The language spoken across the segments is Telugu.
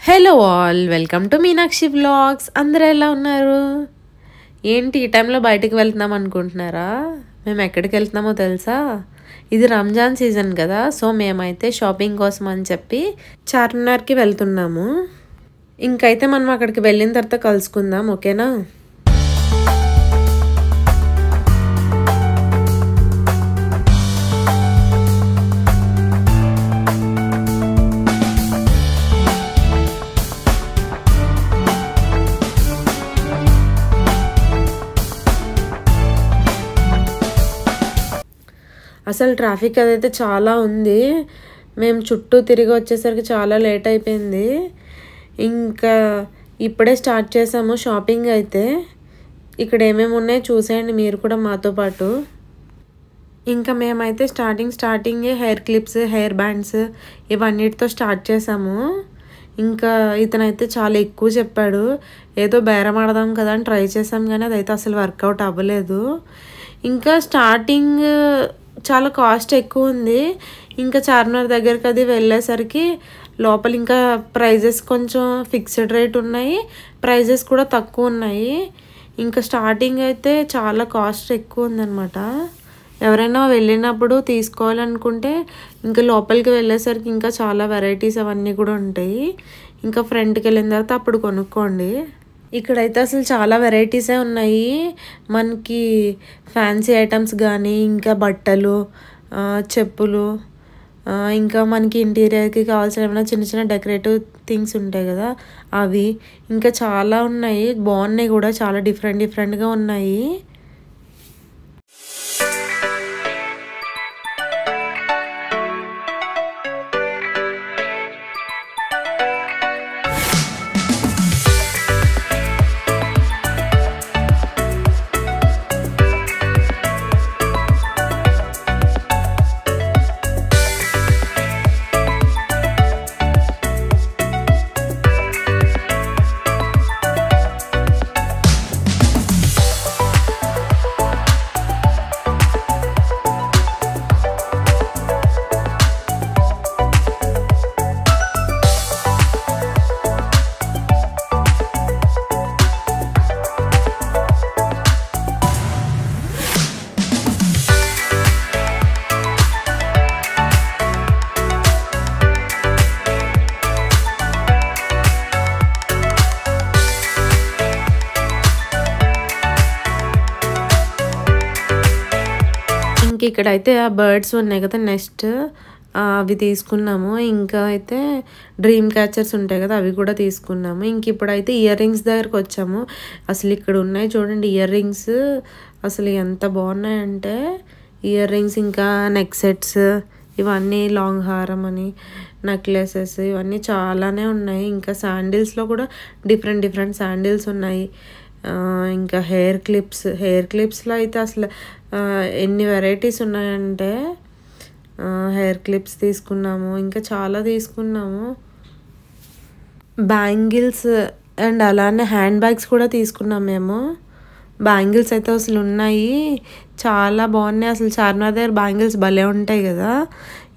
Hello all, welcome to Meenakshi vlogs. అందరూ ఎలా ఉన్నారు? ఏంటి ఈ టైంలో బయటకు వెళ్తున్నాం అనుకుంటున్నారా? మేము ఎక్కడికి వెళ్తున్నామో తెలుసా? ఇది రంజాన్ సీజన్ కదా, సో మేమైతే షాపింగ్ కోసం అని చెప్పి చార్మినార్కి వెళ్తున్నాము. ఇంకైతే మనం అక్కడికి వెళ్ళిన తర్వాత కలుసుకుందాం, ఓకేనా? అసలు ట్రాఫిక్ అదైతే చాలా ఉంది. మేము చుట్టూ తిరిగి వచ్చేసరికి చాలా లేట్ అయిపోయింది. ఇంకా ఇప్పుడే స్టార్ట్ చేసాము షాపింగ్ అయితే. ఇక్కడ ఏమేమి ఉన్నాయో చూసేయండి మీరు కూడా మాతో పాటు. ఇంకా మేమైతే స్టార్టింగే హెయిర్ క్లిప్స్, హెయిర్ బ్యాండ్స్ ఇవన్నిటితో స్టార్ట్ చేసాము. ఇంకా ఇతనైతే చాలా ఎక్కువ చెప్పాడు. ఏదో బేరం ఆడదాం కదా అని ట్రై చేసాం, కానీ అదైతే అసలు వర్కౌట్ అవ్వలేదు. ఇంకా స్టార్టింగ్ చాలా కాస్ట్ ఎక్కువ ఉంది. ఇంకా చార్మినార్ దగ్గరికి అది వెళ్ళేసరికి లోపల ఇంకా ప్రైజెస్ కొంచెం ఫిక్స్డ్ రేట్ ఉన్నాయి, ప్రైజెస్ కూడా తక్కువ ఉన్నాయి. ఇంకా స్టార్టింగ్ అయితే చాలా కాస్ట్ ఎక్కువ ఉందన్నమాట. ఎవరైనా వెళ్ళినప్పుడు తీసుకోవాలనుకుంటే ఇంకా లోపలికి వెళ్ళేసరికి ఇంకా చాలా వెరైటీస్ అవన్నీ కూడా ఉంటాయి. ఇంకా ఫ్రంట్కి వెళ్ళిన తర్వాత అప్పుడు కొనుక్కోండి. ఇక్కడైతే అసలు చాలా వెరైటీసే ఉన్నాయి. మనకి ఫ్యాన్సీ ఐటమ్స్ కానీ, ఇంకా బట్టలు, చెప్పులు, ఇంకా మనకి ఇంటీరియర్కి కావాల్సిన ఏమైనా చిన్న చిన్న డెకరేటివ్ థింగ్స్ ఉంటాయి కదా అవి, ఇంకా చాలా ఉన్నాయి. బాగున్నాయి కూడా, చాలా డిఫరెంట్గా ఉన్నాయి. ఇక్కడైతే ఆ బర్డ్స్ ఉన్నాయి కదా, నెక్స్ట్ అవి తీసుకున్నాము. ఇంకా అయితే డ్రీమ్ క్యాచర్స్ ఉంటాయి కదా, అవి కూడా తీసుకున్నాము. ఇంక ఇప్పుడైతే ఇయర్ రింగ్స్ దగ్గరకు వచ్చాము. అసలు ఇక్కడ ఉన్నాయి చూడండి ఇయర్ రింగ్స్, అసలు ఎంత బాగున్నాయంటే ఇయర్ రింగ్స్, ఇంకా నెక్ సెట్స్, ఇవన్నీ లాంగ్ హారం అని, నెక్లెసెస్, ఇవన్నీ చాలానే ఉన్నాయి. ఇంకా శాండిల్స్లో కూడా డిఫరెంట్ శాండిల్స్ ఉన్నాయి. ఇంకా హెయిర్ క్లిప్స్లో అయితే అసలు ఎన్ని వెరైటీస్ ఉన్నాయంటే హెయిర్ క్లిప్స్ తీసుకున్నాము, ఇంకా చాలా తీసుకున్నాము. బ్యాంగిల్స్ అండ్ అలానే హ్యాండ్ బ్యాగ్స్ కూడా తీసుకున్నాం మేము. బ్యాంగిల్స్ అయితే అసలు ఉన్నాయి, చాలా బాగున్నాయి. అసలు చార్మినార్ దగ్గర బ్యాంగిల్స్ భలే ఉంటాయి కదా.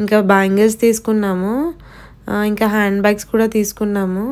ఇంకా బ్యాంగిల్స్ తీసుకున్నాము, ఇంకా హ్యాండ్ బ్యాగ్స్ కూడా తీసుకున్నాము.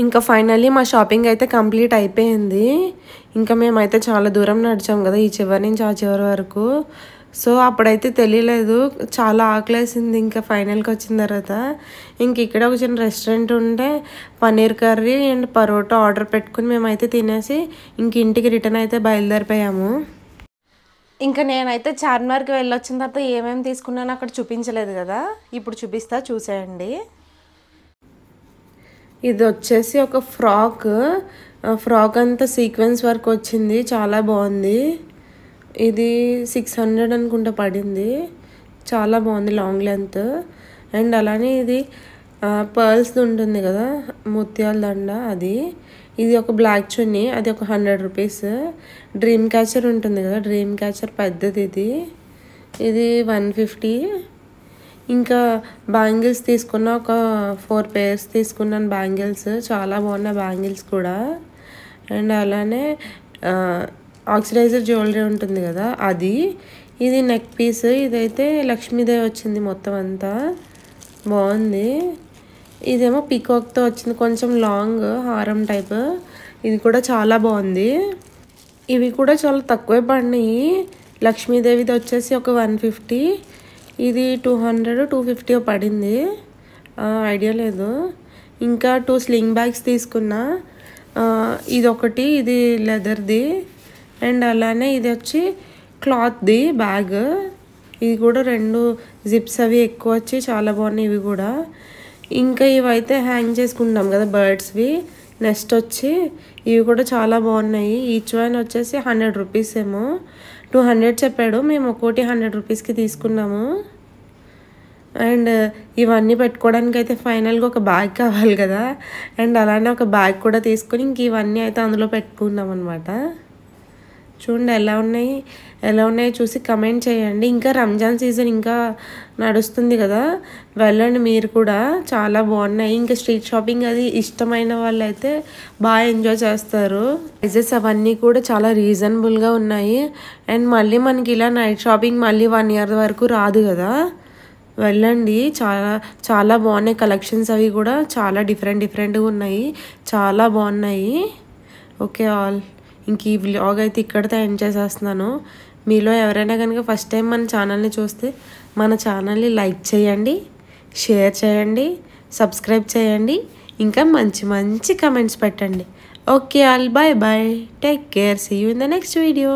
ఇంకా ఫైనల్లీ మా షాపింగ్ అయితే కంప్లీట్ అయిపోయింది. ఇంకా మేమైతే చాలా దూరం నడిచాం కదా, ఈ చివరి నుంచి ఆ చివరి వరకు. సో అప్పుడైతే తెలియలేదు, చాలా ఆకలేసింది. ఇంకా ఫైనల్కి వచ్చిన తర్వాత ఇంక ఇక్కడ ఒక చిన్న రెస్టారెంట్ ఉంటే paneer curry and parotta order పెట్టుకుని మేమైతే తినేసి ఇంక ఇంటికి రిటర్న్ అయితే బయలుదేరిపోయాము. ఇంకా నేనైతే చార్మినార్కి వెళ్ళొచ్చిన తర్వాత ఏమేమి తీసుకున్నానో అక్కడ చూపించలేదు కదా, ఇప్పుడు చూపిస్తా, చూసేయండి. ఇది వచ్చేసి ఒక ఫ్రాక్ అంతా సీక్వెన్స్ వర్క్ వచ్చింది, చాలా బాగుంది. ఇది 600 అనుకుంటా పడింది, చాలా బాగుంది, లాంగ్ లెంత్. అండ్ అలానే ఇది పర్ల్స్ ఉంటుంది కదా, ముత్యాల దండ, ఇది ఒక బ్లాక్ చున్నీ, అది ఒక 100 రూపీస్. డ్రీమ్ క్యాచర్ ఉంటుంది కదా, డ్రీమ్ క్యాచర్ పెద్దది, ఇది 150. ఇంకా బ్యాంగిల్స్ తీసుకున్న, ఒక 4 పేర్స్ తీసుకున్నాను బ్యాంగిల్స్, చాలా బాగున్నాయి బ్యాంగిల్స్ కూడా. అండ్ అలానే ఆక్సిడైజర్ జ్యువెలరీ ఉంటుంది కదా, ఇది నెక్ పీస్, ఇదైతే లక్ష్మీదేవి వచ్చింది మొత్తం అంతా, బాగుంది. ఇదేమో పీకాక్తో వచ్చింది, కొంచెం లాంగ్ హారం టైప్, ఇది కూడా చాలా బాగుంది. ఇవి కూడా చాలా తక్కువే పడినాయి. లక్ష్మీదేవిది వచ్చేసి ఒక 150, ఇది 200-250 పడింది, ఐడియా లేదు. ఇంకా 2 స్లింగ్ బ్యాగ్స్ తీసుకున్నా, ఇదొకటి, ఇది లెదర్ది. అండ్ అలానే ఇది వచ్చి క్లాత్ది బ్యాగ్, ఇది కూడా 2 జిప్స్ అవి ఎక్కువ వచ్చి చాలా బాగున్నాయి ఇవి కూడా. ఇంకా ఇవైతే హ్యాంగ్ చేసుకుంటాం కదా బర్డ్స్వి, నెక్స్ట్ వచ్చి ఇవి కూడా చాలా బాగున్నాయి. ఈచ్ వన్ వచ్చేసి 100 రూపీస్ ఏమో, 200 చెప్పాడు, మేము ఒక్కోటి 100 రూపీస్కి తీసుకున్నాము. అండ్ ఇవన్నీ పెట్టుకోవడానికి అయితే ఫైనల్గా ఒక బ్యాగ్ కావాలి కదా, అండ్ అలానే ఒక బ్యాగ్ కూడా తీసుకొని ఇంక ఇవన్నీ అయితే అందులో పెట్టుకున్నాం అనమాట. చూడండి ఎలా ఉన్నాయో చూసి కమెంట్ చేయండి. ఇంకా రంజాన్ సీజన్ ఇంకా నడుస్తుంది కదా, వెళ్ళండి మీరు కూడా, చాలా బాగున్నాయి. ఇంకా స్ట్రీట్ షాపింగ్ అది ఇష్టమైన వాళ్ళు అయితే బాగా ఎంజాయ్ చేస్తారు. ప్రైజెస్ అవన్నీ కూడా చాలా రీజనబుల్గా ఉన్నాయి. అండ్ మళ్ళీ మనకి ఇలా నైట్ షాపింగ్ మళ్ళీ 1 year వరకు రాదు కదా, వెళ్ళండి, చాలా చాలా బాగున్నాయి కలెక్షన్స్, అవి కూడా చాలా డిఫరెంట్గా ఉన్నాయి, చాలా బాగున్నాయి. ఓకే ఆల్, ఇంక ఈ వ్లాగ్ అయితే ఇక్కడితో ఎండ్ చేసేస్తున్నాను. మీలో ఎవరైనా కనుక ఫస్ట్ టైం మన ఛానల్ని చూస్తే మన ఛానల్ని లైక్ చేయండి, షేర్ చేయండి, సబ్స్క్రైబ్ చేయండి, ఇంకా మంచి కమెంట్స్ పెట్టండి. Okay all, bye bye, take care, see you in the next video.